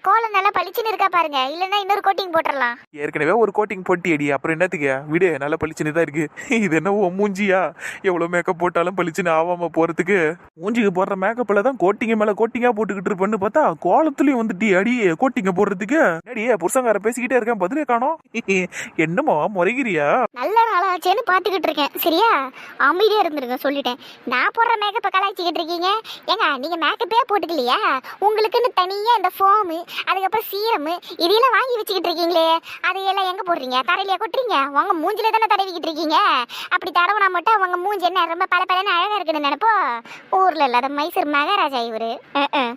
கோலம் நல்லா பளிச்சுன்னு இருக்கா பாருங்க, இல்லன்னா இன்னொரு கோட்டிங் போட்டுறலாம். ஏற்கனவே ஒரு கோட்டிங் போட்டி அடி, அப்புறம் என்னத்துக்கு விடு, நல்லா பளிச்சுன்னு தான் இருக்கு. இது என்ன உன் மூஞ்சியா? எவ்வளவு மேக்கப் போட்டாலும் பளிச்சுன்னு ஆவாம போறதுக்கு மூஞ்சிக்கு போடுற மேக்கப்ல தான் கோட்டிங்க மேல கோட்டிங்கா போட்டுக்கிட்டு இருப்பேன்னு பார்த்தா கோலத்துலயும் வந்துட்டி அடி கோட்டிங்க போடுறதுக்கு. அடியே புருஷங்கார பேசிக்கிட்டே இருக்கேன், பதிலே காணோம். என்னமோ முறைகிறியா? நல்ல நாளாச்சேன்னு பாத்துக்கிட்டு இருக்கேன், சரியா? அமைதியா இருந்துருங்க சொல்லிட்டேன். நான் போடுற மேக்கப்பை கலாய்ச்சிக்கிட்டு இருக்கீங்க. ஏங்க நீங்க மேக்கப்பே போட்டுக்கலையா? உங்களுக்குன்னு தனியா இந்த ஃபோமு, அதுக்கப்புறம் சீரமு இதெல்லாம் வாங்கி வச்சுக்கிட்டு இருக்கீங்களே, அதையெல்லாம் எங்க போடுறீங்க? தரையிலேயே கொட்டுறீங்க? உங்க மூஞ்சில தானே தடவிக்கிட்டு இருக்கீங்க. அப்படி தடவுனா மட்டும் உங்க மூஞ்சி என்ன ரொம்ப பல பலன்னு அழகா இருக்குன்னு நினைப்போ? ஊர்ல இல்லாத மைசூர் மகாராஜா இவரு.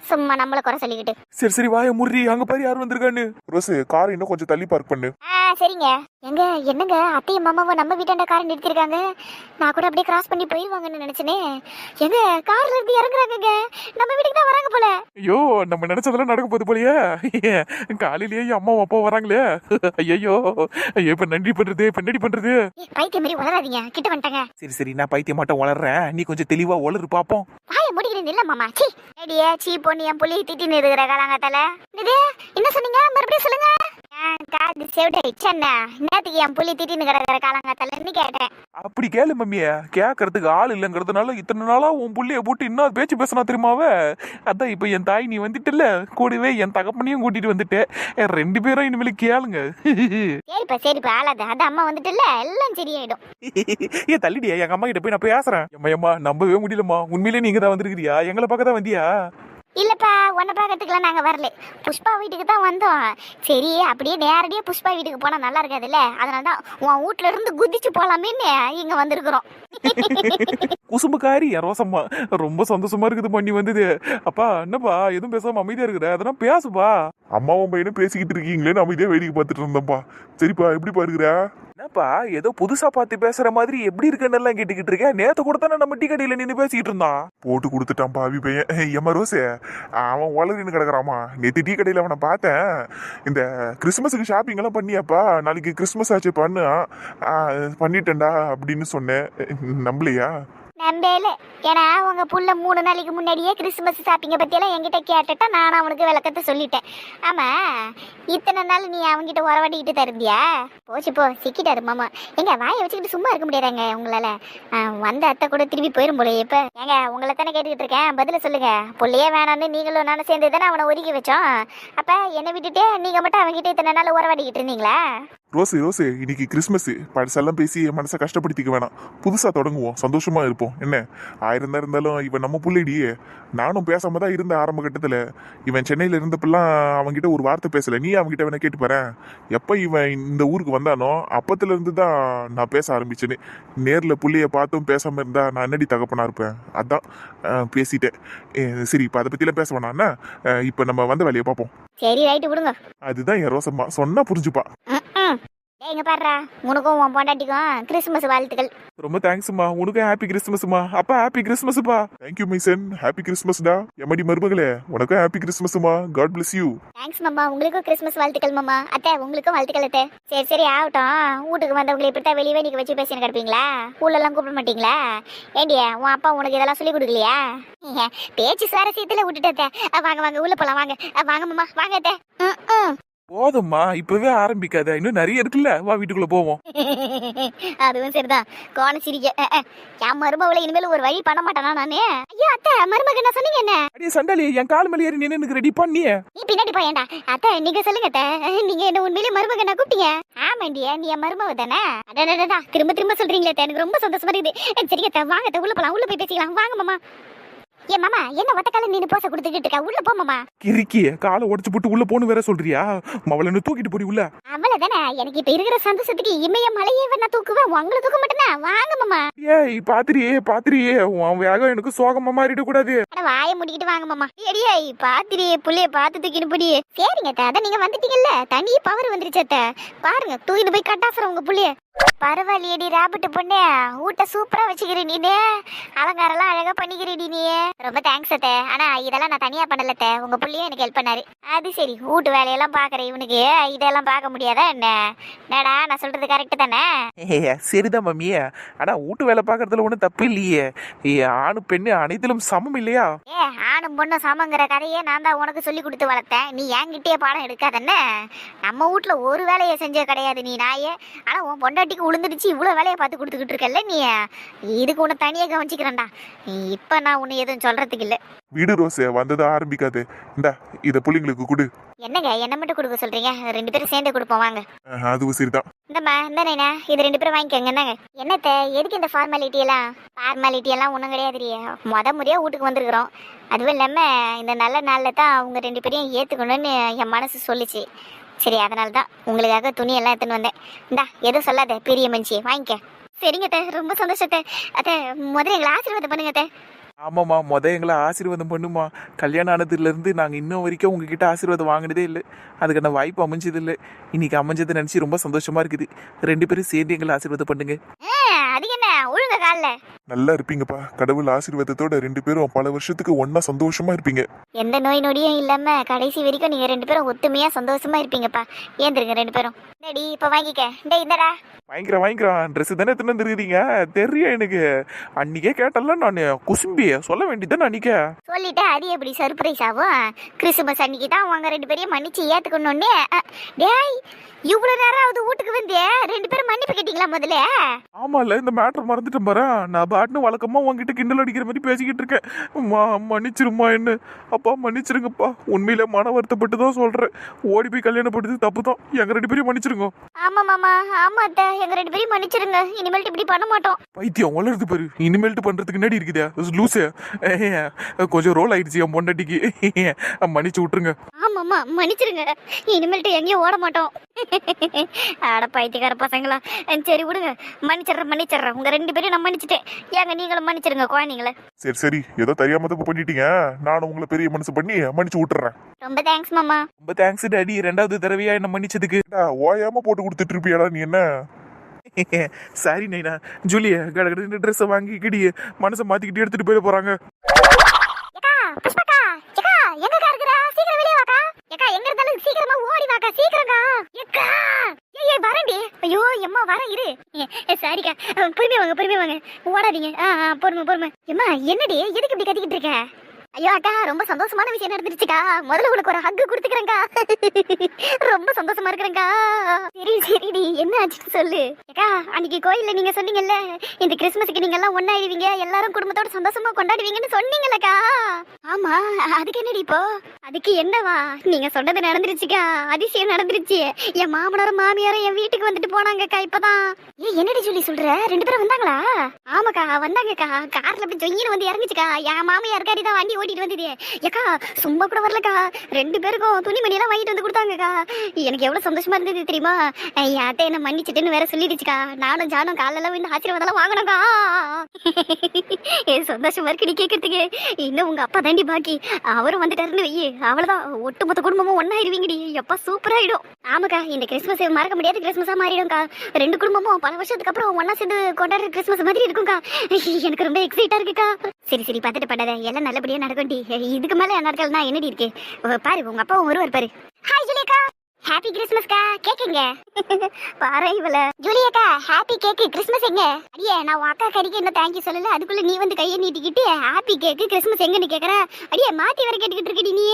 சும்மா நம்மள குறை சொல்லிக்கிட்டு. சரி சரி வாய முறி, அங்க பாரு யார் வந்திருக்கான்னு. ரோஸ் கார் இன்னும் கொஞ்சம் தள்ளி பார்க் பண்ணு. சரிங்க. எங்க என்னங்க அத்தையும் மாமாவை நம்ம வீட்டாண்ட காரை நிறுத்திருக்காங்க. நான் கூட அப்படியே கிராஸ் பண்ணி போயிருவாங்கன்னு நினைச்சனே. எங்க கார்ல இருந்து இறங்குறாங்க, நம்ம வீட்டுக்கு தான் வராங்க போல. ஐயோ நம்ம நினைச்சதெல்லாம் நடக்க போகுது போலயே. காலையிலேயே அம்மா அப்பா வராங்களே. ஐயோ இப்ப நன்றி பண்றது, இப்ப நன்றி பண்றது. பைத்தியம் மாதிரி வளராதீங்க, கிட்ட வந்துட்டாங்க. சரி சரி நான் பைத்தியம் மட்டும் வளர்றேன், நீ கொஞ்சம் தெளிவா வளரு பாப்போம். வாய முடிக்கிறீங்க இல்ல மாமா? சி ஏடியே சீ பொண்ணு என் புள்ளி திட்டின்னு இருக்கிற காலங்காத்தால. இது என்ன சொன்னீங்க? மறுபடியும் சொல்லுங்க. காது செவிட்டாயிடுச்சா? நேத்துக்கு என் புள்ளி திட்டின்னு கிடக்கிற காலங்காத்தாலன்னு கேட்டேன். அப்படி கேளு மம்மிய, கேட்கறதுக்கு ஆள் இல்லைங்கிறதுனால இத்தனை நாளா உன் புள்ளைய போட்டு இன்னும் பேச்சு பேசினா தெரியுமாவ. அதான் இப்ப என் தாய் நீ வந்துட்டுல, கூடவே என் தகப்பனையும் கூட்டிட்டு வந்துட்டு ரெண்டு பேரும் இனிமேல் கேளுங்க. சரிப்பா ஆளாத, அது அம்மா வந்துட்டுல எல்லாம் சரியாயிடும். ஏன் தள்ளிடியா, எங்க அம்மா கிட்ட போய் நான் பேசுறேன். அம்மா நம்பவே முடியலம்மா, உண்மையிலே நீங்க தான் வந்திருக்கிறியா? எங்களை பக்கம் தான் வந்தியா? இல்லப்பா, உன்னை பார்க்கறதுக்குலாம் நாங்க வரல, புஷ்பா வீட்டுக்கு தான் வந்தோம். சரி அப்படியே நேரடியா புஷ்பா வீட்டுக்கு போனா நல்லா இருக்காதுல்ல, அதனாலதான் உன் வீட்டுல இருந்து குதிச்சு போலாமேன்னு இங்க வந்திருக்கிறோம். குசும்புக்காரி ரோசம்மா, ரொம்ப சந்தோஷமா இருக்குது பண்ணி வந்தது. அப்பா என்னப்பா எதுவும் பேசாம அமைதியா இருக்கிற, அதெல்லாம் பேசுப்பா. அம்மாவும் பையனும் பேசிக்கிட்டு இருக்கீங்களேன்னு அமைதியா வேடிக்கை பார்த்துட்டு இருந்தப்பா. சரிப்பா எப்படிப்பா இருக்கிற? என்னப்பா ஏதோ புதுசா பார்த்து பேசுற மாதிரி எப்படி இருக்குன்னு எல்லாம் கேட்டுக்கிட்டு இருக்கேன். நேத்து கூட தானே நம்ம டீ கடையில நின்று பேசிக்கிட்டு இருந்தான். போட்டு கொடுத்துட்டான் பாவி பையன். எம்மா ரோசே, அவன் வளரின்னு கிடக்குறாமா. நேற்று டீ கடையில அவனை பார்த்தேன். இந்த கிறிஸ்துமஸுக்கு ஷாப்பிங் எல்லாம் பண்ணியாப்பா, நாளைக்கு கிறிஸ்துமஸ் ஆச்சு பண்ணு, பண்ணிட்டேன்டா அப்படின்னு சொன்னேன். நம்பலையா? நம்பேல. ஏன்னா உங்க புள்ள 3 நாளைக்கு முன்னாடியே கிறிஸ்துமஸ் ஷாப்பிங்கை பத்தியெல்லாம் என்கிட்ட கேட்டுட்டா நான் அவனுக்கு விளக்கத்தை சொல்லிட்டேன். ஆமா, இத்தனை நாள் நீ அவன்கிட்ட உறவாடிக்கிட்டு தருந்தியா? போச்சு போ, சிக்கிட்டாரு மாமா. எங்க வாயை வச்சுக்கிட்டு சும்மா இருக்க முடியாதாங்க உங்களால? வந்த அத்தை கூட திரும்பி போயிரும் போல. இப்ப ஏங்க உங்களை தானே கேட்டுக்கிட்டு இருக்கேன், பதில சொல்லுங்க. புள்ளையே வேணான்னு நீங்களும் நானும் சேர்ந்து தானே அவனை ஒதுக்கி வச்சோம். அப்ப என்னை விட்டுட்டு நீங்க மட்டும் அவன்கிட்ட இத்தனை நாள் உறவாடிக்கிட்டு இருந்தீங்களா? ரோசு இன்னைக்கு கிறிஸ்மஸ், பழசெல்லாம் பேசி என் மனசை கஷ்டப்படுத்திக்க வேணாம். புதுசா தொடங்குவோம், சந்தோஷமா இருப்போம். என்ன 1000 தான் இருந்தாலும் இவன் நம்ம புள்ளைடியே. நானும் பேசாம தான் இருந்த ஆரம்ப கட்டத்துல. இவன் சென்னையில இருந்தப்பெல்லாம் அவன்கிட்ட ஒரு வார்த்தை பேசல. நீ அவன்கிட்ட வேணா கேட்டு பாரு. எப்ப இவன் இந்த ஊருக்கு வந்தானோ அப்பத்துல இருந்து தான் நான் பேச ஆரம்பிச்சேன்னு. நேர்ல புள்ளைய பார்த்தும் பேசாம இருந்தா நான் என்னடி தகப்பனா இருப்பேன். அதான் பேசிட்டேன். சரி இப்ப அதை பத்திலாம் பேச வேணாம்னா இப்ப நம்ம வந்த வேலையை பார்ப்போம். சரி ரைட்டு விடுங்க. அதுதான் என் ரோசம்மா சொன்னா புரிஞ்சுப்பா. எங்க பாடுறா, உனக்கும் உன் பொண்டாட்டிக்கும் கிறிஸ்துமஸ் வாழ்த்துக்கள். ரொம்ப தேங்க்ஸ்மா, உனக்கும் ஹாப்பி கிறிஸ்துமஸ்மா. அப்பா ஹாப்பி கிறிஸ்துமஸ்ப்பா. தேங்க்யூ மைசன், ஹாப்பி கிறிஸ்மஸ்டா. எம்மடி மருமகளே உனக்கும் ஹாப்பி கிறிஸ்மஸ்மா. God bless you. தேங்க்ஸ் மாமா, உங்களுக்கும் கிறிஸ்மஸ் வாழ்த்துக்கள் மாமா. அத்தை உங்களுக்கும் வாழ்த்துக்கள் அத்தை. சரி ஆகட்டும். வீட்டுக்கு வந்தவங்களை இப்படித்தான் வெளியே நீங்க வச்சு பேசின்னு கிடப்பீங்களா? ஊழெல்லாம் கூப்பிட மாட்டீங்களா? ஏண்டியா உன் அப்பா உனக்கு இதெல்லாம் சொல்லி கொடுக்கலையா? பேச்சு சுவாரஸ்யத்துல விட்டுட்டே. வாங்க உள்ள போலாம், வாங்க வாங்க மாமா, வாங்க அத்தை. போதும்மா, இப்பவே ஆரம்பிக்காத, இன்னும் நிறைய இருக்குல்ல. வா வீட்டுக்குள்ள போவோம். அதுவும் சரிதான். கோண சிரிக்க என் மருமகளை இனிமேல் ஒரு வழி பண்ண மாட்டானா நானே? ஐயோ அத்தை, மருமக என்ன சொன்னீங்க? என்ன அடியே சண்டாளி, என் கால் மேல ஏறி நின்னு ரெடி பண்ணி நீ பின்னாடி போயேண்டா. அத்தை நீங்க சொல்லுங்க அத்தை, நீங்க என்ன உண்மையிலே மருமக என்ன கூப்பிட்டீங்க? ஆமாண்டியா, நீ என் மருமக தானே? அடடடா, திரும்ப சொல்றீங்களே, எனக்கு ரொம்ப சந்தோஷமா இருக்குது. சரி அத்தை, வாங்க அத்தை, உள்ள போலாம், உள்ள போய் பேசிக்கலாம். வாங்க மாமா. ஏ மாமா, என்ன ஒத்தக்கால நீ போச கொடுத்துக்கிட்டு இருக்க? உள்ள போ மாமா. கிறுக்கி காலை உடைச்சு போட்டு உள்ள போன்னு வேற சொல்றியா? அவளை தூக்கிட்டு போடி உள்ள. அவ்வளவுதானே, எனக்கு இப்ப இருக்கிற சந்தோஷத்துக்கு இமைய மலையே வேணா தூக்குவேன், உங்களை தூக்க மாட்டேனா? வாங்க மாமா. ஏய் பாத்திரியே உன் வேகம் எனக்கு சோகமா மாறிட கூடாது. அட வாயை முடிக்கிட்டு வாங்க மாமா. ஏடியே பாத்திரியே, புள்ளைய பார்த்து தூக்கிட்டு போடி. சரிங்க அத்தை, அதான் நீங்க வந்துட்டீங்கல்ல, தனி பவர் வந்துருச்சு அத்தை. பாருங்க தூக்கிட்டு போய் கட்டாசுறோம் உங்க புள்ளைய. பரவாயில்லையடி ராபர்ட் பொண்ணு, ஊட்ட சூப்பரா வச்சுக்கிறீ நீனே, அலங்காரம்லாம் அழகா பண்ணிக்கிறீடி நீ. ரொம்ப தேங்க்ஸ் அத்தை. ஆனா இதெல்லாம் நான் தனியா பண்ணலத்த, உங்க புள்ளையும் எனக்கு ஹெல்ப் பண்ணாரு. அது சரி, வீட்டு வேலையெல்லாம் பாக்குறேன், இவனுக்கு இதெல்லாம் பார்க்க முடியாதா என்ன? என்னடா நான் சொல்றது கரெக்ட் தானே? சரிதான் மம்மியே, ஆனா வீட்டு வேலை பார்க்கறதுல ஒன்றும் தப்பு இல்லையே. ஆணு பெண்ணு அனைத்திலும் சமம் இல்லையா? ஆணும் பொண்ணும் சமங்கிற கதையே நான் தான் உனக்கு சொல்லி கொடுத்து வளர்த்தேன். நீ என்கிட்டயே பாடம் எடுக்காதன்னு. நம்ம வீட்டுல ஒரு வேலையை செஞ்ச கிடையாது நீ நாயே. ஆனா உன் பொண்டாட்டிக்கு உளுந்துடுச்சு இவ்வளவு வேலையை பார்த்து கொடுத்துக்கிட்டு இருக்கல நீ. இதுக்கு உன்னை தனியா கவனிச்சுக்கிறேன்டா. இப்ப நான் உன்னை எதுவும் சொல்றதுக்கு இல்ல. வீடு ரோஸே வந்ததை ஆரம்பிக்காது. இந்தா இத புள்ளிங்களுக்கு கொடு. என்னங்க என்ன மட்டும் கொடுக்க சொல்றீங்க? 2 பேரும் சேர்ந்து கொடுப்போம் வாங்க. அதுவும் சரிதான். இந்தம்மா இந்த நைனா, இது 2 பேரும் வாங்கிக்கோங்க. என்னங்க என்னத்த எதுக்கு இந்த ஃபார்மாலிட்டி எல்லாம் ஒன்றும் கிடையாது. முறையா வீட்டுக்கு வந்திருக்கிறோம். அதுவும் இல்லாம இந்த நல்ல நாள்ல தான் அவங்க 2 பேரையும் ஏத்துக்கணும்னு என் மனசு சொல்லிச்சு. சரி, அதனால தான் உங்களுக்காக துணி எல்லாம் எடுத்துன்னு வந்தேன். இந்தா எதுவும் சொல்லாத பெரிய மனுஷி, வாங்கிக்க. சரிங்க அத்தை, ரொம்ப சந்தோஷத்தை. அத்தை முதல்ல எங்களை ஆசீர்வாதம் பண்ணுங்க அத்தை. ஆமாம்மா, எங்களை ஆசீர்வாதம் பண்ணுமா. கல்யாணம் ஆனதுலேருந்து நாங்கள் இன்னும் வரைக்கும் உங்ககிட்ட ஆசீர்வாதம் வாங்கினதே இல்லை. அதுக்கான வாய்ப்பு அமைஞ்சது இல்லை. இன்னைக்கு அமைஞ்சதை நினச்சி ரொம்ப சந்தோஷமா இருக்குது. 2 பேரும் சேர்ந்து எங்களை ஆசீர்வாதம் பண்ணுங்க. அது என்ன ஒழுங்க காலில் நல்லா இருப்பீங்கப்பா. கடவுள் ஆசீர்வாதத்தோட 2 பேரும் பல வருஷத்துக்கு ஒன்னா சந்தோஷமா இருப்பீங்க. எந்த நோய் நொடியும் இல்லாம கடைசி வரைக்கும் நீங்க 2 பேரும் ஒத்துமையா சந்தோஷமா இருப்பீங்கப்பா. ஏந்திருங்க 2 பேரும். டேடி இப்ப வாங்கிக்க. இந்தடா வாங்கிக்கிறேன். ட்ரெஸ் தானே எடுத்துன்னு வந்துருக்கீங்க தெரியும் எனக்கு. அன்னைக்கே கேட்டல நான் குசும்பி சொல்ல வேண்டியதானே அன்னைக்கே சொல்லிட்டு அது எப்படி சர்ப்ரைஸ் ஆகும்? கிறிஸ்துமஸ் அன்னைக்கு தான் அவங்க 2 பேரையும் மன்னிச்சு ஏத்துக்கணும்னு. டேய் இவ்வளவு நேரம் ஆகுது வீட்டுக்கு வந்து 2 பேரும் மன்னிப்பு கேட்டீங்களா முதல்ல? ஆமால, இந்த மேட்டர் மறந்துட்டேன் பாரு. நான் பாட்டுன்னு வழக்கமா உங்ககிட்ட கிண்டல் அடிக்கிற மாதிரி பேசிக்கிட்டு இருக்கேன். மன்னிச்சிருமா என்ன? அப்பா மன்னிச்சிருங்கப்பா. உண்மையில மன வருத்தப்பட்டு தான் சொல்றேன். ஓடி போய் கல்யாணம் படுத்து தப்பு தான். எங்க 2 பேரையும் மன்னிச்சிருங்க. ஆமா மாமா, ஆமா அத்தை, எங்க 2 பேரையும் மன்னிச்சிருங்க. இனிமேல் இப்படி பண்ண மாட்டோம். பைத்தியம் வளருது பாரு. இனிமேல்ட்டு பண்றதுக்கு முன்னாடி இருக்குதா லூசு. கொஞ்சம் ரோல் ஆயிடுச்சு என் பொண்டாட்டிக்கு. மன்னிச்சு விட்டுருங்க. ஆமாம்மா மன்னிச்சிருங்க. இனிமேல்ட்டு எங்கேயும் ஓட மாட்டோம். ஆட பைத்தியக்கார பசங்களா. சரி விடுங்க, மன்னிச்சிடுறேன். உங்க 2 பேரையும் நான் மன்னிச்சிட்டேன். ஏங்க நீங்களும் மன்னிச்சிருங்க குழந்தைங்கள. சரி ஏதோ தெரியாம தப்பு பண்ணிட்டீங்க. நானும் உங்களை பெரிய மனசு பண்ணி மன்னிச்சு விட்டுறேன். ரொம்ப தேங்க்ஸ் மாமா. ரொம்ப தேங்க்ஸ் டாடி, 2வது தடவையா என்ன மன்னிச்சதுக்கு. ஓயாம போட்டு கொடுத்துட்டு இருப்பியாடா நீ என்ன? சாரி நைனா. ஜூலிய கடற்கரை ட்ரெஸ் வாங்கிக்கிடி மனசை மாத்திக்கிட்டு எடுத்துட்டு போயிட போறாங்க. ஏக்கா புஷ்பக்கா, ஏக்கா எங்கக்கா இருக்கற? சீக்கிரம் வெளிய வாக்கா. ஏக்கா எங்க இருந்தாலும் சீக்கிரமா ஓடி வாக்கா, சீக்கிரம்க்கா. ஏக்கா ஏய் வரேன்டி. ஐயோ எம்மா வரேன் இரு. சாரிக்கா, பொறுமையா வாங்க. ஓடாதீங்க. பொறுமை. எம்மா என்னடி எதுக்கு இப்படி கத்திக்கிட்டு இருக்க? ஐயோ அக்கா, ரொம்ப சந்தோஷமான விஷயம் நடந்துருச்சுக்கா. முதல்ல உனக்கு ஒரு ஹக்கு கொடுத்துக்கிறேன்க்கா. ரொம்ப சந்தோஷமா இருக்கிறேன்க்கா. சரிடி என்ன ஆச்சுன்னு சொல்லு. அக்கா அன்னைக்கு கோயில்ல நீங்க சொன்னீங்கல்ல, இந்த கிறிஸ்மஸ்க்கு நீங்க எல்லாம் ஒண்ணாயிருவீங்க, எல்லாரும் குடும்பத்தோட சந்தோஷமா கொண்டாடுவீங்கன்னு சொன்னீங்கல்லக்கா. ஆமா, அதுக்கு என்னடி இப்போ? அதுக்கு என்னவா, நீங்க சொன்னது நடந்துருச்சுக்கா. அதிசயம் நடந்துருச்சு. என் மாமனாரும் மாமியாரும் என் வீட்டுக்கு வந்துட்டு போனாங்கக்கா இப்பதான். என்னடி சொல்லி சொல்ற? 2 பேரும் வந்தாங்களா? ஆமாக்கா வந்தாங்கக்கா. கார்ல அப்படி ஜொயின்னு வந்து இறங்குச்சுக்கா. என் மாமியார் இருக்காடி தான் வண்டி ஓட்டிட்டு வந்தது. ஏக்கா சும்மா கூட வரலக்கா. 2 பேருக்கும் துணிமணி எல்லாம் வாங்கிட்டு வந்து கொடுத்தாங்கக்கா. எனக்கு எவ்வளவு சந்தோஷமா இருந்தது தெரியுமா? என் அத்தை என்ன மன்னிச்சுட்டுன்னு வேற சொல்லிடுச்சுக்கா. நானும் ஜானும் காலெல்லாம் வந்து ஆசீர்வாதம் வாங்கணும்க்கா. சந்தோஷமா இருக்கு நீ கேட்கறதுக்கு. இன்னும் உங்க அப்பா தாண்டி பாக்கி. அவரும் வந்துட்டாருன்னு வெய்யி, அவ்வளவுதான் ஒட்டுமொத்த குடும்பமும் ஒன்னாயிருவீங்கடி. எப்பா சூப்பராயிடும். ஆமாக்கா, இந்த கிறிஸ்மஸ் மறக்க முடியாத கிறிஸ்மஸா மாறிடும்க்கா. 2 குடும்பமும் பல வருஷத்துக்கு அப்புறம் ஒன்னா சேர்ந்து கொண்டாடுற கிறிஸ்மஸ் மாதிரி இருக்கும்க்கா. எனக்கு ரொம்ப எக்ஸைட்டா இருக்குக்கா. சரி பார்த்துட்டு படாத, எல்லாம் நல்லபடியா நடக்கும்டி. இதுக்கு மேல நடக்கலன்னா என்னடி இருக்கு? பாரு உங்க அப்பாவும் வருவார் பாரு. Hi ஜூலியக்கா, happy கிறிஸ்மஸ்க்கா. கேக்குங்க பாரு இவள. ஜூலியக்கா ஹாப்பி கேக்கு. கிறிஸ்மஸ் எங்க? அடியே நான் உன் அக்கா கறிக்கு என்ன தேங்க்யூ சொல்லல, அதுக்குள்ள நீ வந்து கையை நீட்டிக்கிட்டு ஹாப்பி கேக்கு கிறிஸ்மஸ் எங்கன்னு கேக்குற. அடியே மாத்தி வர கேட்டுக்கிட்டு இருக்கடி நீ.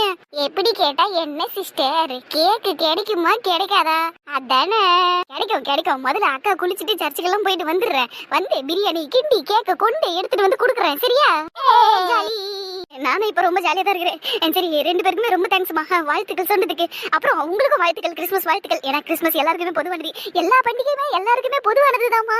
எப்படி கேட்டா என்ன சிஸ்டர், கேக்கு கிடைக்குமா கிடைக்காதா? அதானே கிடைக்கும். முதல்ல அக்கா குளிச்சுட்டு சர்ச்சுக்கெல்லாம் போயிட்டு வந்துடுறேன். வந்து பிரியாணி கிண்டி கேக்க கொண்டு எடுத்துட்டு வந்து கொடுக்குறேன். சரியா? நானும் இப்ப ரொம்ப ஜாலியா தான் இருக்கிறேன். சரி 2 பேருக்குமே ரொம்ப தேங்க்ஸ்மா, வாழ்த்துக்கள் சொன்னதுக்கு. அப்புறம் உங்களுக்கும் வாழ்த்துக்கள், கிறிஸ்மஸ் வாழ்த்துக்கள். ஏன்னா கிறிஸ்மஸ் எல்லாருக்குமே பொதுவானது. எல்லா பண்டிகையுமே எல்லாருக்குமே பொதுவானதுதாம்மா.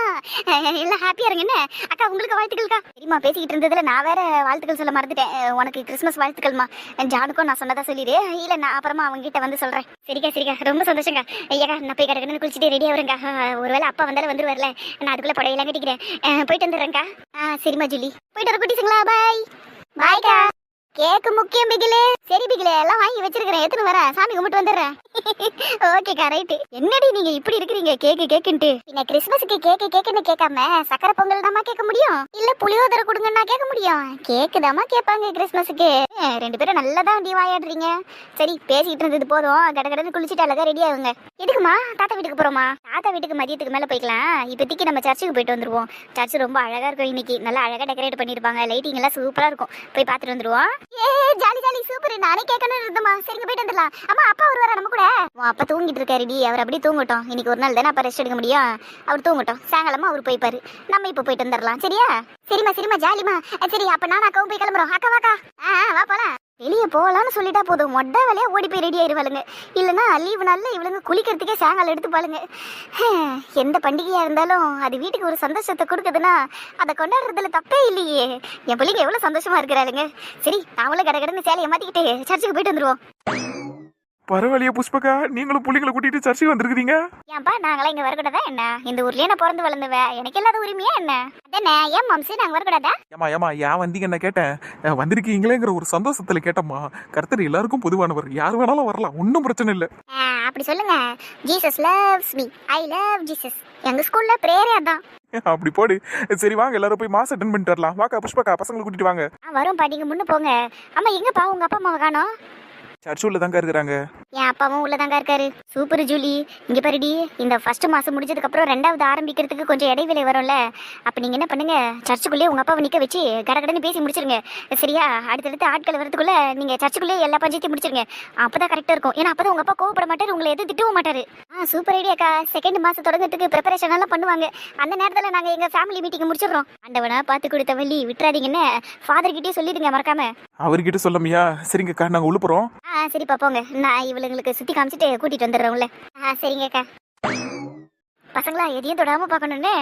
எல்லாம் ஹாப்பியா இருங்க. என்ன அக்கா உங்களுக்கு வாழ்த்துக்கள்க்கா. சரிம்மா, பேசிக்கிட்டு இருந்ததுல நான் வேற வாழ்த்துக்கள் சொல்ல மறந்துட்டேன். உனக்கு கிறிஸ்மஸ் வாழ்த்துக்கள்மா. ஜானுக்கும் நான் சொன்னதா சொல்லிடு. இல்ல நான் அப்புறமா அவங்க கிட்ட வந்து சொல்றேன். சரிக்கா ரொம்ப சந்தோஷங்க. ஐயாக்கா நான் போய் கடற்கரை குளிச்சுட்டு ரெடியா வருங்க. ஒருவேளை அப்பா வந்தாலும் வந்துருவார்ல, நான் அதுக்குள்ள புடையெல்லாம் கட்டிக்கிறேன். போயிட்டு வந்துடுறேங்க்கா. சரிம்மா ஜூலி, போயிட்டு வர குட்டிசுங்களா. பாய். பாய்க்கா. கேக்கு முக்கியம் பிகிலே. சரி பிகிலே, எல்லாம் வாங்கி வச்சிருக்கிறேன், எடுத்துன்னு வரேன், சாமி கும்பிட்டு வந்துடுறேன். ஓகேக்கா, ரைட்டு. என்னடி நீங்க இப்படி இருக்கிறீங்க கேக்கு கேக்குன்ட்டு? பின்ன கிறிஸ்மஸுக்கு கேக்கு கேக்குன்னு கேட்காம சக்கரை பொங்கல் தாமா கேட்க முடியும், இல்ல புளியோதரை கொடுங்கன்னா கேட்க முடியும்? கேக்கு தாமா கேட்பாங்க கிறிஸ்மஸுக்கு. ரெண்டு பேரும் நல்லா தான் வண்டி வாயாடுறீங்க. சரி, பேசிட்டு இருந்தது போதும், கடகடன்னு குளிச்சுட்டு அழகா ரெடி ஆகுங்க. எதுக்குமா? தாத்தா வீட்டுக்கு போறோமா? தாத்தா வீட்டுக்கு மதியத்துக்கு மேல போய்க்கலாம். இப்போதைக்கு நம்ம சர்ச்சுக்கு போயிட்டு வந்துருவோம். சர்ச் ரொம்ப அழகா இருக்கும் இன்னைக்கு, நல்லா அழகா டெக்கரேட் பண்ணிருப்பாங்க, லைட்டிங் எல்லாம் சூப்பரா இருக்கும். போய் பார்த்துட்டு வந்துருவோம். ஏ ஜாலி ஜாலி, சூப்பர். நானே கேட்கணும் இருந்தமா. சரிங்க, போயிட்டு வந்துடலாம். அம்மா, அப்பா வருவாரா நம்ம கூட? உன் அப்பா தூங்கிட்டு இருக்காருடி, அவர் அப்படியே தூங்கட்டும். இன்னைக்கு ஒரு நாள் தானே அப்பா ரெஸ்ட் எடுக்க முடியும், அவர் தூங்கட்டும். சாயங்காலமா அவர் போய்ப்பாரு, நம்ம இப்போ போயிட்டு வந்துடலாம். சரியா? சரிம்மா சரிம்மா, ஜாலிமா. சரி, அப்ப நான் அக்காவும் போய் கிளம்புறோம். அக்கா வாக்கா. வா போலாம். வெளியே போகலான்னு சொல்லிட்டா போதும், மொட்டை வேலையா ஓடி போய் ரெடி ஆயிடுவாளுங்க. இல்லைன்னா லீவு நாளில் இவளுங்க குளிக்கிறதுக்கே சாயங்காலம் எடுத்துப்பாளுங்க. எந்த பண்டிகையா இருந்தாலும் அது வீட்டுக்கு ஒரு சந்தோஷத்தை கொடுக்குதுன்னா அதை கொண்டாடுறதுல தப்பே இல்லையே. என் பிள்ளைங்க எவ்வளவு சந்தோஷமா இருக்கிறாளுங்க. சரி, நாமளும் கடகடன்னு சேலையை மாத்திக்கிட்டு சர்ச்சுக்கு போயிட்டு வந்துருவோம். பரவாயில்லையே புஷ்பக்கா, நீங்களும் புள்ளிங்களை கூட்டிட்டு சர்ச்சைக்கு வந்திருக்கீங்க. ஏன்பா, நாங்களாம் இங்க வரக்கூடாதா என்ன? இந்த ஊர்லயே நான் பிறந்து வளர்ந்துவேன், எனக்கு இல்லாத உரிமையா என்ன? அதானே, ஏன் மாம்சி நாங்க வரக்கூடாதா? ஏமா ஏன் வந்தீங்க என்ன கேட்டேன், வந்திருக்கீங்களேங்கிற ஒரு சந்தோஷத்துல கேட்டம்மா. கர்த்தர் எல்லாருக்கும் பொதுவானவர், யார் வேணாலும் வரலாம், ஒன்றும் பிரச்சனை இல்லை. அப்படி சொல்லுங்க. Jesus loves me, I love Jesus. எங்க ஸ்கூல்ல பிரேயரே அதான். அப்படி போடு. சரி வாங்க, எல்லாரும் போய் மாசம் அட்டன் பண்ணிட்டு வரலாம். வாக்கா புஷ்பக்கா, பசங்களை கூட்டிட்டு வாங்க. வரும் பாட்டிங்க, முன்னு போங்க. அம்மா, எங்கப்பா உங்க அப்பா அம்மாவை காணோம்? சர்ச் உள்ள தாங்க இருக்கிறாங்க. என் அப்பாவும் உள்ளதாங்க இருக்காரு. சூப்பர் ஜூலி, இங்க பாருடி, இந்த ஃபர்ஸ்ட் மாசம் முடிஞ்சதுக்கு அப்புறம் ரெண்டாவது ஆரம்பிக்கிறதுக்கு கொஞ்சம் இடைவேளை வரும்ல, அப்ப நீங்க என்ன பண்ணுங்க, சர்ச்சுக்குள்ளேயே உங்க அப்பாவை நிக்க வச்சு கடகடன்னு பேசி முடிச்சிருங்க. சரியா? அடுத்தடுத்து ஆட்கள் வரதுக்குள்ள நீங்க சர்ச்சுக்குள்ளேயே எல்லா பஞ்சாயத்தையும் முடிச்சிருங்க. அப்பதான் கரெக்டா இருக்கும். ஏன்னா அப்பதான் உங்க அப்பா கோவப்பட மாட்டாரு, உங்களை எதுவும் திட்டவும் மாட்டாரு. சூப்பர் ஐடியாக்கா. செகண்ட் மாசம் தொடங்கிறதுக்கு ப்ரிப்பரேஷன் எல்லாம் பண்ணுவாங்க. அந்த நேரத்துல நாங்க எங்க ஃபேமிலி மீட்டிங் முடிச்சிடுறோம். ஆண்டவனா பார்த்து கொடுத்த வழி விட்டுறாதீங்கன்னு ஃபாதர் கிட்டே சொல்லிடுங்க மறக்காம. அவர்கிட்ட சொல்லமியா? சரிங்கக்கா, நாங்க உள்ள போறோம். சரிப்பா போங்க, நான் இவளுங்களுக்கு சுத்தி காமிச்சிட்டு கூட்டிட்டு வந்துடுறேன்ல. சரிங்கக்கா. பசங்களா, எதையும் தொடாம பார்க்கணும்னு?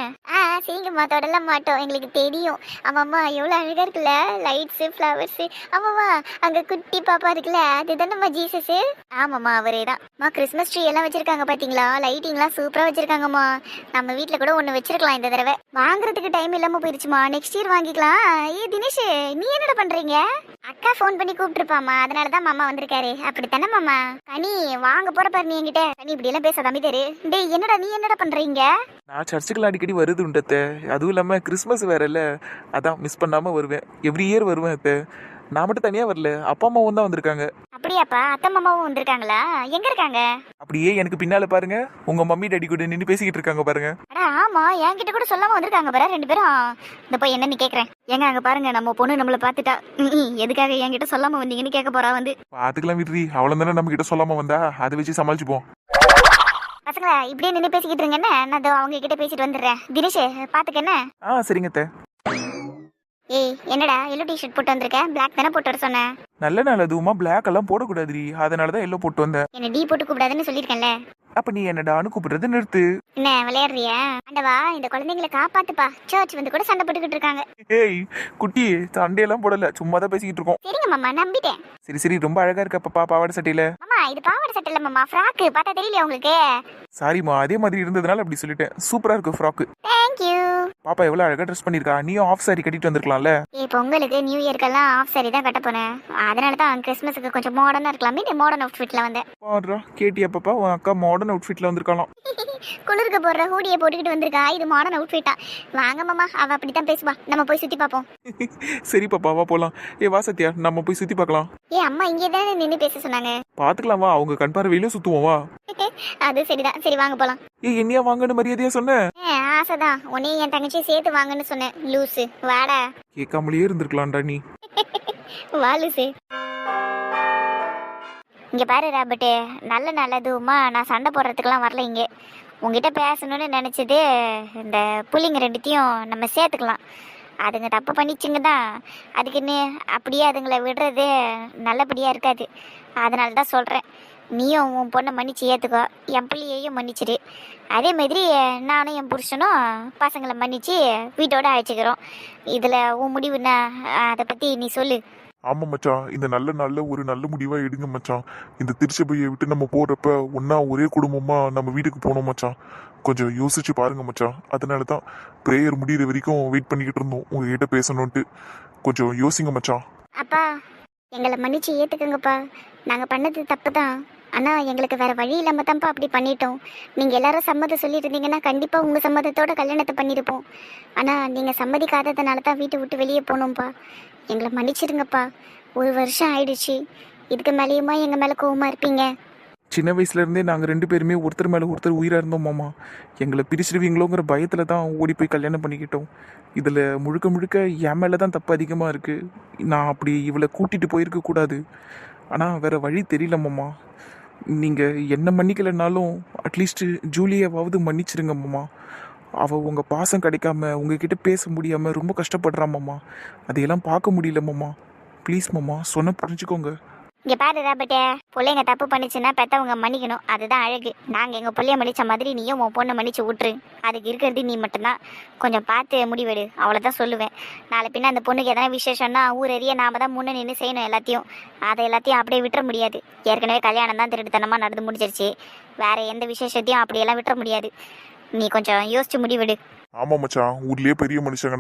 சரிங்கம்மா, தொடலாம் மாட்டோம், எங்களுக்கு தெரியும். ஆமாம்மா, எவ்வளோ அழகா இருக்குல்ல, லைட்ஸு, ஃப்ளவர்ஸு. ஆமாம்மா, அங்கே குட்டி பாப்பா இருக்குல்ல, அதுதானம்மா ஜீசஸு? ஆமாம்மா, அவரே தான். கிறிஸ்மஸ் ட்ரீ எல்லாம் வச்சிருக்காங்க பார்த்தீங்களா? லைட்டிங்லாம் சூப்பராக வச்சிருக்காங்கம்மா. நம்ம வீட்டில் கூட ஒன்று வச்சிருக்கலாம் இந்த தடவை. வாங்குறதுக்கு டைம் இல்லாமல் போயிடுச்சுமா, நெக்ஸ்ட் இயர் வாங்கிக்கலாம். தினேஷ், நீ என்னடா பண்ணுறீங்க? அக்கா ஃபோன் பண்ணி கூப்பிட்டுருப்பாமா, அதனால தான் மாமா வந்திருக்காரு. அப்படித்தானே மாமா? கனி, வாங்க போற பாரு நீ என்கிட்ட. கனி, இப்படி எல்லாம் பேசாத, அமைதியாரு. டேய், என்னடா நீ என்னடா பண்றீங்க? நான் சர்ச்சுக்குள்ள அடிக்கடி வருது உண்டத்த, அதுவும் இல்லாம கிறிஸ்மஸ் வேற இல்ல, அதான் மிஸ் பண்ணாம வருவேன். எவ்ரி இயர் வருவேன். அத்தை, நான் மட்டும் தனியா வரல, அப்பா அம்மாவும் தான் வந்திருக்காங்க. அப்படியாப்பா? அத்தை மாமாவும் வந்திருக்காங்களா? எங்க இருக்காங்க? அப்படியே எனக்கு பின்னால பாருங்க, உங்க மம்மி டாடி கூட நின்று பேசிக்கிட்டு இருக்காங்க பாருங்க. அடா ஆமா, என்கிட்ட கூட சொல்லாம வந்திருக்காங்க பாரு ரெண்டு பேரும். இந்த போய் என்னன்னு கேக்குறேன். ஏங்க அங்க பாருங்க, நம்ம பொண்ணு நம்மள பாத்துட்டா. எதுக்காக என்கிட்ட சொல்லாம வந்தீங்கன்னு கேட்க போறா வந்து. பாத்துக்கலாம் விட்ரி, அவள தானே நம்ம கிட்ட சொல்லாம வந்தா, அதை வச்சு சமாளிச்சுப்போம். பசங்களா, இப்படியே நின்று பேசிக்கிட்டு இருங்க, என்ன நான் அவங்க கிட்ட பேசிட்டு வந்துடுறேன். தினேஷ், பாத்துக்க என்ன. சரிங்க அத்தை. ஏய், என்னடா எல்லோ டிஷர்ட் போட்டு வந்திருக்க? பிளாக் தானே போட்டு வர சொன்னேன். நல்ல நாள் அதுவுமா, பிளாக் எல்லாம் போடக்கூடாதுரி, அதனாலதான் எல்லோ போட்டு வந்தேன். என்ன டீ போட்டு கூப்பிடாதுன்னு சொல்லியிருக்கேன்ல. அப்ப நீ என்னடான்னு கூப்பிடுறது நிறுத்து. என்ன விளையாடுறியா? ஆண்டவா, இந்த குழந்தைங்களை காப்பாத்துப்பா. சர்ச் வந்து கூட சண்டை போட்டுக்கிட்டு இருக்காங்க. ஏய் குட்டி, சண்டையெல்லாம் போடல, சும்மா தான் பேசிக்கிட்டு இருக்கோம். சரிங்க மாமா, நம்பிட்டேன். சரி சரி, ரொம்ப அழகா இருக்க பாப்பா பாவாடை சட்டையில. மாமா, இது பாவாடை சட்டை இல்ல மாமா, ஃப்ராக். பார்த்தா தெரியலையா உங்களுக்கு? சாரிம்மா, அதே மாதிரி இருந்ததுனால அப்படி சொல்லிட்டேன். சூப்பரா இருக்கு ஃப்ராக். தேங்க்யூ. பாப்பா எவ்வளவு அழகா ட்ரெஸ் பண்ணிருக்கா. நீயும் ஆஃப் சாரி கட்டிட்டு வந்திருக்கலாம்ல. பொங்கலுக்கு நியூ இயர்க்கெல்லாம் ஆஃப் சாரி தான் கட்ட போனேன், அதனால தான் கிறிஸ்மஸுக்கு கொஞ்சம் மாடர்னா இருக்கலாமே மாடர்ன் அவுட்ஃபிட்ல வந்தேன். பாடுறா, கேட்டியா பாப்பா, உன் அக்கா மாடர்ன் அவுட்ஃபிட்ல வந்திருக்கலாம். குளிருக்கு போடுற ஹூடியை போட்டுக்கிட்டு வந்திருக்கா, இது மாடர்ன் அவுட்ஃபிட்டா? வாங்க மாமா, அவ அப்படித்தான் பேசுவா, நம்ம போய் சுத்தி பார்ப்போம். சரி பாப்பா, வா போலாம். வா சத்யா, நம்ம போய் சுத்தி பார்க்கலாம். அம்மா இங்கே தானே நின்று பேச சொன்னாங்க. பாத்துக்கலாம் வா, அவங்க கண் பார்வையில சுத்துவோம் வா. அது சரிதான், சரி வாங்க போலாம். என்னையா வாங்கன்னு மரியாதையா சொன்ன? ஆசைதான், உன்னையும் என் தங்கச்சியை சேர்த்து வாங்கன்னு சொன்னேன். லூசு, வாடா. கேட்காமலேயே இருந்திருக்கலாம்டா நீ. வா லூசு. இங்க பாரு ராபர்ட், நல்லதுமா நான் சண்டை போடுறதுக்கெல்லாம் வரல. இங்கே உங்ககிட்ட பேசணும்னு நினைச்சது, இந்த புள்ளிங்க ரெண்டுத்தையும் நம்ம சேர்த்துக்கலாம். அதுங்க தப்பு பண்ணிச்சுங்க தான், அதுக்குன்னு அப்படியே அதுங்களை விடுறது நல்லபடியாக இருக்காது. அதனால தான் சொல்கிறேன், நீயும் உன் பொண்ணை மன்னிச்சு ஏற்றுக்கோ, என் பிள்ளையையும் மன்னிச்சிடு. அதே மாதிரி நானும் என் புருஷனும் பசங்களை மன்னிச்சு வீட்டோட அழைச்சிக்கிறோம். இதில் உன் முடிவுன்னா அதை பற்றி நீ சொல்லு. ஆமா மச்சான், இந்த நல்ல ஒரு நல்ல முடிவா எடுங்க மச்சான். இந்த திருச்சபையை விட்டு நம்ம போறப்ப ஒன்னா ஒரே குடும்பமா நம்ம வீட்டுக்கு போனோம் மச்சான். கொஞ்சம் யோசிச்சு பாருங்க மச்சான். அதனாலதான் பிரேயர் முடிகிற வரைக்கும் வெயிட் பண்ணிக்கிட்டு இருந்தோம் உங்ககிட்ட பேசணும்ட்டு. கொஞ்சம் யோசிங்க மச்சான். அப்பா, எங்களை மன்னிச்சு ஏற்றுக்குங்கப்பா. நாங்கள் பண்ணது தப்பு தான். ஆனால் எங்களுக்கு வேறு வழி இல்லாமல் தான்ப்பா அப்படி பண்ணிட்டோம். நீங்கள் எல்லாரும் சம்மதம் சொல்லியிருந்தீங்கன்னா கண்டிப்பாக உங்கள் சம்மதத்தோட கல்யாணத்தை பண்ணியிருப்போம். ஆனால் நீங்கள் சம்மதிக்காததுனால தான் வீட்டை விட்டு வெளியே போனோம்ப்பா. எங்களை மன்னிச்சிடுங்கப்பா. 1 வருஷம் ஆயிடுச்சு. இதுக்கு மேலேயுமா எங்கள் மேலே கோவமாக இருப்பீங்க? சின்ன வயசுலேருந்தே நாங்கள் 2 பேருமே ஒருத்தர் மேலே ஒருத்தர் உயிராக இருந்தோம் மாமா. எங்களை பிரிச்சிடுவீங்களோங்கிற பயத்தில் தான் ஓடி போய் கல்யாணம் பண்ணிக்கிட்டோம். இதில் முழுக்க முழுக்க என் மேலே தான் தப்பு அதிகமாக இருக்குது. நான் அப்படி இவளை கூட்டிகிட்டு போயிருக்கக்கூடாது. ஆனால் வேறு வழி தெரியல மாமா. நீங்கள் என்ன மன்னிக்கலைனாலும் அட்லீஸ்ட்டு ஜூலியாவது மன்னிச்சிடுங்க மாமா. அவள் உங்கள் பாசம் கிடைக்காம உங்ககிட்ட பேச முடியாமல் ரொம்ப கஷ்டப்படுறா மாமா. அதையெல்லாம் பார்க்க முடியல மாமா. ப்ளீஸ் மாமா, சொன்ன புரிஞ்சுக்கோங்க. இங்கே பாரு ராபர்ட்டே, பிள்ளைங்க தப்பு பண்ணிச்சுன்னா பெற்றவங்க மன்னிக்கணும். அதுதான் அழகு. நாங்கள் எங்கள் பிள்ளைய மன்னிச்ச மாதிரி நீயும் உன் பொண்ணை மன்னிச்சு விட்ரு. அதுக்கு இருக்கிறது நீ மட்டும்தான். கொஞ்சம் பார்த்து முடிவெடு, அவ்வளோதான் சொல்லுவேன். நாளை பின்ன அந்த பொண்ணுக்கு எதனா விசேஷம்னா ஊரெறிய நாம தான் முன்னே நின்று செய்யணும் எல்லாத்தையும். அதை எல்லாத்தையும் அப்படியே விட்டுற முடியாது. ஏற்கனவே கல்யாணம் தான் திருட்டுத்தனமாக நடந்து முடிஞ்சிருச்சு. வேற எந்த விசேஷத்தையும் அப்படியெல்லாம் விட்டுற முடியாது. நீ கொஞ்சம் யோசிச்சு முடிவெடு. ஆமா மச்சான், ஊர்லயே பெரிய மனுஷங்க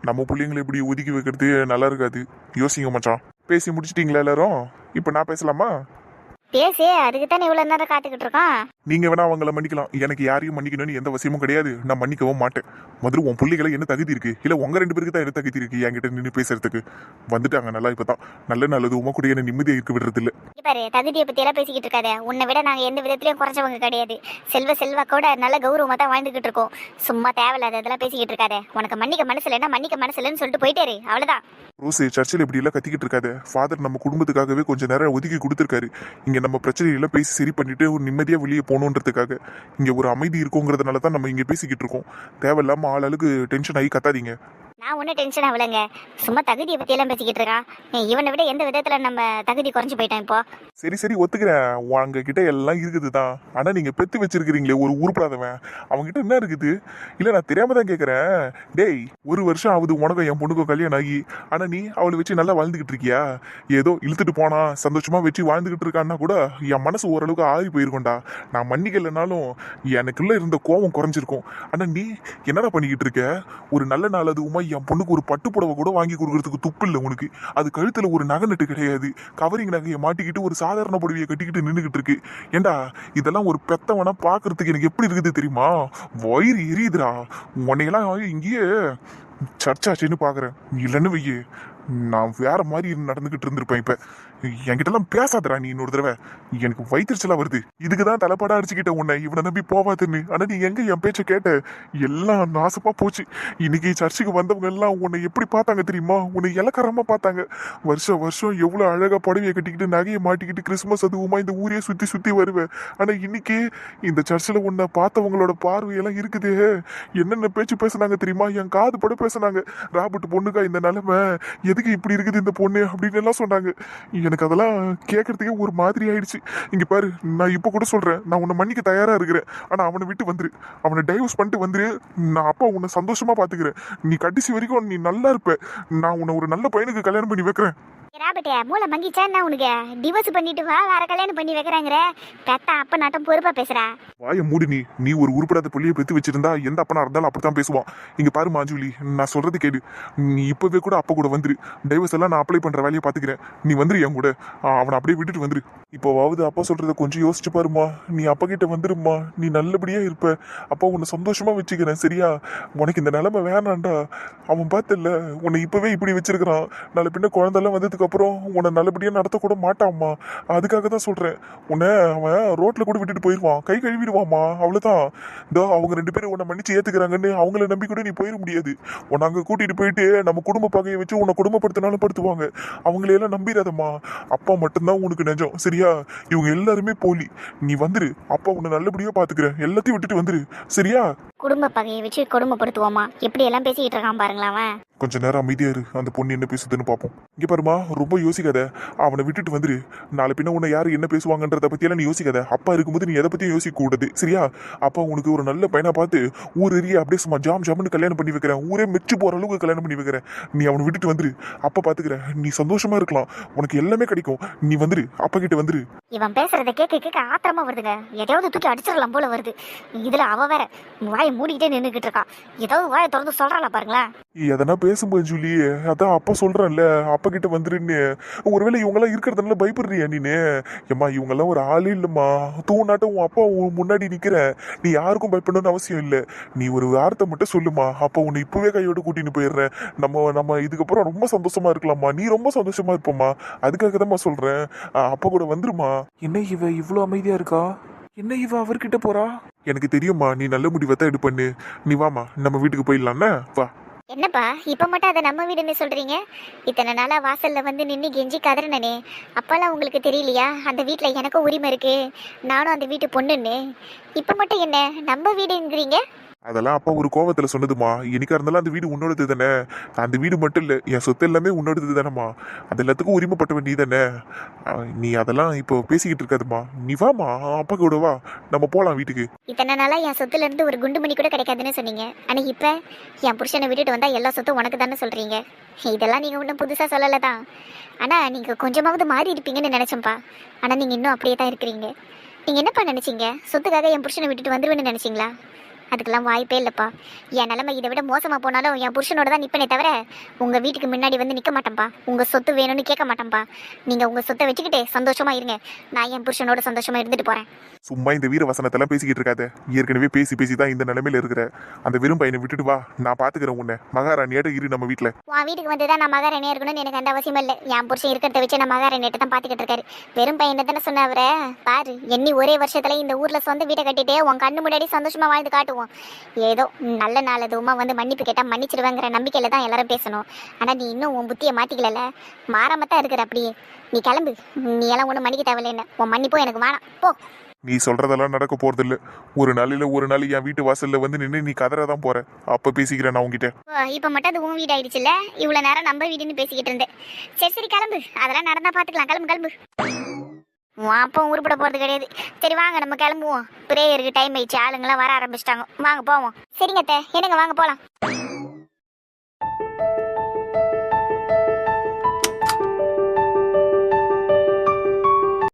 நம்ம பிள்ளைங்களை இப்படி ஒதுக்கி வைக்கிறது நல்லா இருக்காது. யோசிங்க மச்சான். பேசி முடிச்சிட்டீங்களா எல்லாரும்? இப்போ நான் பேசலாமா? பேசு, அதுக்கு தானே இவ்வளோ நேரம் காத்துக்கிட்டு இருக்கோம். நீங்க வேணா அவங்கள மன்னிக்கலாம். எனக்கு யாரையும் மன்னிக்கணும்னு எந்த அவசியமும் கிடையாது. நான் மன்னிக்கவும் மாட்டேன். முதல்ல உன் பிள்ளைகளை என்ன தகுதி இருக்கு? இல்ல உங்க 2 பேருக்கு தான் என்ன தகுதி இருக்கு என்கிட்ட நின்று பேசுறதுக்கு? வந்துட்டாங்க நல்லா. இப்பதான் நல்லது உமா கூட என்ன நிம்மதியா இருக்க விடுறது இல்ல. பாரு, தகுதியை பத்தி எல்லாம் பேசிக்கிட்டு இருக்காத. உன்னை விட நாங்க எந்த விதத்திலயும் குறைச்சவங்க கிடையாது. செல்வாக்கோட நல்ல கௌரவமா தான் வாழ்ந்துகிட்டு இருக்கோம். சும்மா தேவையில்லாத இதெல்லாம் பேசிக்கிட்டு இருக்காத. உனக்கு மன்னிக்க மனசு இல்லைன்னா மன்னிக்க மனசு இல்லைன்னு சொல்லிட்டு போயிட்டே இரு. அவ்வளவுதான். ரோஸு, சர்ச்சில் இப்படி எல்லாம் கத்திக்கிட்டு இருக்காத. ஃபாதர் நம்ம குடும்பத்துக்காகவே கொஞ்சம் நேரம் ஒதுக்கி கொடுத்துருக்காரு. இங்க நம்ம பிரச்சனையெல்லாம் பேசி சரி பண்ணிட்டு ஒரு நிம்மதியா வெளியே போகணுன்றதுக்காக இங்க ஒரு அமைதி இருக்குங்கிறதுனால தான் நம்ம இங்க பேசிக்கிட்டு இருக்கோம். தேவையில்லாம ஆளுக்கு டென்ஷன் ஆகி கத்தாதீங்க. நான் ஒன்றும் டென்ஷன் ஆகலைங்க. சும்மா தகுதியை பத்தி எல்லாம் பேசிக்கிட்டு இருக்கான். இவனை விட எந்த விதத்துல நம்ம தகுதி குறைஞ்சு போயிட்டோம் இப்போ. சரி ஒத்துக்கிறேன். உங்க கிட்ட எல்லாம் இருக்குதுதான். ஆனா நீங்க பெத்து வச்சிருக்கிறீங்களே ஒரு உருப்படாதவன், அவங்ககிட்ட என்ன இருக்குது? இல்ல நான் தெரியாம தான் கேக்குறேன். டேய், 1 வருஷம் ஆகுது உனக்கும் என் பொண்ணுக்கும் கல்யாணம் ஆகி. ஆனா நீ அவளை வச்சு நல்லா வாழ்ந்துகிட்டு இருக்கியா? ஏதோ இழுத்துட்டு போனா சந்தோஷமா வச்சு வாழ்ந்துகிட்டு இருக்கான்னா கூட என் மனசு ஓரளவுக்கு ஆறி போயிருக்கோண்டா. நான் மன்னிக்கலைனாலும் எனக்குள்ள இருந்த கோபம் குறைஞ்சிருக்கும். ஆனா நீ என்னடா பண்ணிக்கிட்டு இருக்க? ஒரு நல்ல நாள் அதுவுமா என் பொண்ணுக்கு ஒரு பட்டு புடவை கூட வாங்கி கொடுக்கறதுக்கு துப்பு இல்லை உனக்கு. அது கழுத்துல ஒரு நகை நட்டு கிடையாது. கவரிங் நகையை மாட்டிக்கிட்டு ஒரு சாதாரண புடவையை கட்டிக்கிட்டு நின்றுகிட்டு இருக்கு. ஏண்டா, இதெல்லாம் ஒரு பெத்தவனா பாக்குறதுக்கு எனக்கு எப்படி இருக்குது தெரியுமா? வயிறு எரியுதுடா. உன்னையெல்லாம் இங்கேயே சர்ச்சாச்சுன்னு பாக்குறேன். இல்லைன்னு வையே, நான் வேற மாதிரி நடந்துகிட்டு இருந்திருப்பேன். இப்ப என்கிட்டலாம் பேசாதடா நீ. இன்னொரு தடவை எனக்கு வயிற்றுச்சலா வருது. இதுக்குதான் தலைப்பாடா அடிச்சுக்கிட்ட உன்னை இவனை நம்பி போவாதுன்னு. ஆனா நீ எங்க என் பேச்ச கேட்ட? எல்லாம் நாசமா போச்சு. இன்னைக்கு சர்ச்சுக்கு வந்தவங்க எல்லாம் உன்னை எப்படி பார்த்தாங்க தெரியுமா? உன்னை இலக்காரமா பார்த்தாங்க. வருஷம் எவ்வளவு அழகா புடவையை கட்டிக்கிட்டு நகையை மாட்டிக்கிட்டு கிறிஸ்துமஸ் அதுவுமா இந்த ஊரையே சுத்தி வருவேன். ஆனா இன்னைக்கு இந்த சர்ச்சில் உன்னை பார்த்தவங்களோட பார்வையெல்லாம் இருக்குதே. என்னென்ன பேச்சு பேசுனாங்க தெரியுமா? என் காது பட பேசுனாங்க. ராபர்ட் பொண்ணுக்கா இந்த நிலைமை, எதுக்கு இப்படி இருக்குது இந்த பொண்ணு அப்படின்னு எல்லாம் சொன்னாங்க. எனக்கு அதெல்லாம் கேட்கறதுக்கே ஒரு மாதிரி ஆயிடுச்சு. இங்க பாரு, நான் இப்ப கூட சொல்றேன், நான் உன்னை மன்னிக்க தயாரா இருக்கிறேன். ஆனா அவனை விட்டு வந்துரு. அவனை டைவர்ஸ் பண்ணிட்டு வந்துரு. நான் அப்பா உன்னை சந்தோஷமா பாத்துக்கிறேன். நீ கடைசி வரைக்கும் நீ நல்லா இருப்ப. நான் உன்னை ஒரு நல்ல பையனுக்கு கல்யாணம் பண்ணி வைக்கிறேன். ராபர்ட்டே, மூளை மங்கிச்சா என்ன உனக்கு? டிவோர்ஸ் பண்ணிட்டு வா, வேற கல்யாணம் பண்ணி வைக்கிறாங்கிற. பெத்தா அப்ப நாட்டம் பொறுப்பா பேசுறா. வாய மூடு நீ. நீ ஒரு உருப்படாத புள்ளியை பெத்து வச்சிருந்தா எந்த அப்பனா இருந்தாலும் அப்படித்தான் பேசுவான். இங்க பாரு மாஞ்சூலி, நான் சொல்றது கேடு. நீ இப்பவே கூட அப்பா கூட வந்துரு. டைவர்ஸ் எல்லாம் நான் அப்ளை பண்ற வேலையை பாத்துக்கிறேன். நீ வந்துரு என் கூட. அவனை அப்படியே விட்டுட்டு வந்துரு. இப்போவாவது அப்பா சொல்றத கொஞ்சம் யோசிச்சு பாருமா. நீ அப்பா கிட்ட வந்துருமா. நீ நல்லபடியா இருப்ப. அப்பா உன்னை சந்தோஷமா வச்சுக்கிறேன். சரியா? உனக்கு இந்த நிலைமை வேணாண்டா. அவன் பார்த்தல உன்னை இப்பவே இப்படி வச்சிருக்கிறான். நாளை பின்ன குழந்தைலாம் வந்ததுக்கு அப்புறம் உன்னை நல்லபடியா நடத்த கூட மாட்டாம்மா. அதுக்காக தான் சொல்றேன். உன்னை அவன் ரோட்ல கூட விட்டுட்டு போயிடுவான். கை கழுவிடுவாம்மா. அவ்வளவுதான். இதோ அவங்க 2 பேரும் உன்னை மன்னிச்சு ஏத்துக்கிறாங்கன்னு அவங்கள நம்பி கூட நீ போயிட முடியாது. உன்னை அங்க கூட்டிட்டு போயிட்டு நம்ம குடும்ப பகையை வச்சு உன்னை குடும்பப்படுத்தினாலும் படுத்துவாங்க. அவங்களையெல்லாம் நம்பிடாதம்மா. அப்பா மட்டும்தான் உனக்கு நிஜம். சரியா? இவங்க எல்லாருமே போலி. நீ வந்துரு. அப்பா உன்னை நல்லபடியா பாத்துக்கிறேன். எல்லாத்தையும் விட்டுட்டு வந்துரு. சரியா? குடும்ப பகையை வச்சு கொடுமைப்படுத்துவோமா? எப்படி எல்லாம் பேசிக்கிட்டு இருக்கான் பாருங்களா அவன். கொஞ்ச நேரம் அமைதியா இரு. அந்த பொண்ணு என்ன பேசுதுன்னு பார்ப்போம். இங்க பாருமா, ரொம்ப யோசிக்காத. அவனை விட்டுட்டு வந்துரு. நாளை பின்ன உன்னை யாரு என்ன பேசுவாங்கன்றத பத்தி எல்லாம் நீ யோசிக்காத. அப்பா இருக்கும்போது நீ எதை பத்தியும் யோசிக்க கூடாது. சரியா? அப்பா உனக்கு ஒரு நல்ல பையனா பார்த்து ஊர் ஏரியா அப்படியே சும்மா ஜாம்னு கல்யாணம் பண்ணி வைக்கிறேன். ஊரே மெச்சு போற அளவுக்கு கல்யாணம் பண்ணி வைக்கிறேன். நீ அவனை விட்டுட்டு வந்துரு. அப்பா பாத்துக்கிறேன். நீ சந்தோஷமா இருக்கலாம். உனக்கு எல்லாமே கிடைக்கும். நீ வந்துரு. அப்பா கிட்ட வந்துரு. இவன் பேசுறத கேட்க கேட்க ஆத்திரமா வருதுங்க. எதையாவது தூக்கி அடிச்சிடலாம் போல வருது. இதுல அவ வேற வாயை மூடிக்கிட்டே நின்றுகிட்டு இருக்கா. ஏதாவது வாயை திறந்து சொல்றாளா பாருங்களேன். எதனா பேசும்போது ஜூலி, அதான் அப்பா சொல்றேன்ல, அப்பா கிட்ட வந்துருன்னு. ஒருவேளை இவங்கெல்லாம் இருக்கிறதுனால பயப்படுறியா நீனு? ஏம்மா இவங்கெல்லாம் ஒரு ஆளே இல்லம்மா. தூணாட்டம் உன் அப்பா உன் முன்னாடி நிக்கிற. நீ யாருக்கும் பயப்படணும்னு அவசியம் இல்லை. நீ ஒரு வார்த்தை மட்டும் சொல்லுமா, அப்பா உன்னை இப்பவே கையோடு கூட்டின்னு போயிடுறேன். நம்ம இதுக்கப்புறம் ரொம்ப சந்தோஷமா இருக்கலாமா. நீ ரொம்ப சந்தோஷமா இருப்போம்மா. அதுக்காக தான் சொல்றேன். அப்பா கூட வந்துருமா. என்ன இவ இவ்வளோ அமைதியா இருக்கா? என்ன இவ அவர்கிட்ட போறா? எனக்கு தெரியுமா, நீ நல்ல முடிவை தான் எடுப்பண்ணு. நீ வாமா, நம்ம வீட்டுக்கு போயிடலாம்னா வா. என்னப்பா இப்ப மட்டும் அதை நம்ம வீடுன்னு சொல்றீங்க? இத்தனை நாளா வாசல்ல வந்து நின்று கெஞ்சி கதறினே. அப்பெல்லாம் உங்களுக்கு தெரியலையா அந்த வீட்டுல எனக்கும் உரிமை இருக்கு, நானும் அந்த வீட்டு பொண்ணுன்னு? இப்ப மட்டும் என்ன நம்ம வீடுங்கிறீங்க? அதெல்லாம் அப்பா ஒரு கோவத்துல சொன்னதுமா. என்னைக்கா இருந்தாலும் அந்த வீடு உன்னோடது தானே. அந்த வீடு மட்டும் இல்ல, என் சொத்து எல்லாமே உன்னோடது தானேம்மா. அது எல்லாத்துக்கும் உரிமைப்பட்டவன் நீ தானே. நீ அதெல்லாம் இப்போ பேசிக்கிட்டு இருக்காதுமா. நீ வாமா, அப்பா கூட வா, நம்ம போலாம் வீட்டுக்கு. இத்தனை நாளா என் சொத்துல இருந்து ஒரு குண்டு மணி கூட கிடைக்காதுன்னு சொன்னீங்க. ஆனா இப்ப என் புருஷனை விட்டுட்டு வந்தா எல்லா சொத்தும் உனக்கு தானே சொல்றீங்க. இதெல்லாம் நீங்க ஒன்றும் புதுசா சொல்லலதான். ஆனா நீங்க கொஞ்சமாவது மாறி இருப்பீங்கன்னு நினைச்சேன்ப்பா. ஆனா நீங்க இன்னும் அப்படியே தான் இருக்கிறீங்க. நீங்க என்னப்பா நினைச்சீங்க? சொத்துக்காக என் புருஷனை விட்டுட்டு வந்துருவேன்னு நினைச்சீங்களா? அதுக்கெல்லாம் வாய்ப்பே இல்லைப்பா. என் நிலைமை இதை விட மோசமாக போனாலும் என் புருஷனோட தான் நிற்பனே தவிர உங்கள் வீட்டுக்கு முன்னாடி வந்து நிற்க மாட்டேன்ப்பா. உங்கள் சொத்து வேணும்னு கேட்க மாட்டேன்ப்பா. நீங்கள் உங்கள் சொத்தை வச்சுக்கிட்டு சந்தோஷமாக இருங்க. நான் என் புருஷனோட சந்தோஷமாக இருந்துட்டு போகிறேன். சும்மா இந்த வீர வசனத்தெல்லாம் பேசிக்கிட்டு இருக்காத. ஏற்கனவே பேசி பேசி தான் இந்த நிலைமையில இருக்கிற. அந்த வெறும் பையனை விட்டுட்டு வா, நான் பாத்துக்கிறேன் உன்னை. மகாராணியாட்ட இரு நம்ம வீட்டுல. உன் வீட்டுக்கு வந்து தான் நான் மகாராணியா இருக்கணும்னு எனக்கு அந்த அவசியம் இல்லை. என் புருஷன் இருக்கிறத வச்சு நான் மகாராணியிட்ட தான் பார்த்துக்கிட்டு இருக்காரு. வெறும் பையனை தானே சொன்ன அவரை. பாரு, எண்ணி ஒரே வருஷத்துல இந்த ஊர்ல சொந்த வீட்டை கட்டிட்டு உன் கண்ணு முன்னாடி சந்தோஷமா வாழ்ந்து காட்டுவோம். ஏதோ நல்ல நாள் அதுவுமா வந்து மன்னிப்பு கேட்டா மன்னிச்சிருவேங்கிற நம்பிக்கையில தான் எல்லாரும் பேசணும். ஆனா நீ இன்னும் உன் புத்தியை மாத்திக்கல. மாறாமத்தான் இருக்கிற அப்படியே. நீ கிளம்பு. நீ எல்லாம் ஒன்றும் மன்னிக்க தேவையில்லைன்னு. உன் மன்னிப்போ எனக்கு வேணாம், போ. நீ சொல்றதெல்லாம் நடக்க போறது இல்ல. ஒரு நாள் என் வீட்டு வாசல்ல வந்து நின்று நீ கதறதான் போற. அப்ப பேசிக்கிறேன் நான் உங்ககிட்ட. இப்ப மட்டும் அது உன் வீடு ஆயிடுச்சுல்ல. இவ்வளவு நேரம் நம்ம வீடுன்னு பேசிக்கிட்டு இருந்தேன். சரி சரி கிளம்பு. அதெல்லாம் நடந்தா பாத்துக்கலாம். கிளம்பு கிளம்பு. அப்போ உருப்பட போறது கிடையாது. சரி வாங்க நம்ம கிளம்புவோம். பிரேயருக்கு டைம் ஆயிடுச்சு. ஆளுங்கெல்லாம் வர ஆரம்பிச்சிட்டாங்க. வாங்க போவோம். சரிங்க அத்தை, என்னங்க வாங்க போலாம்.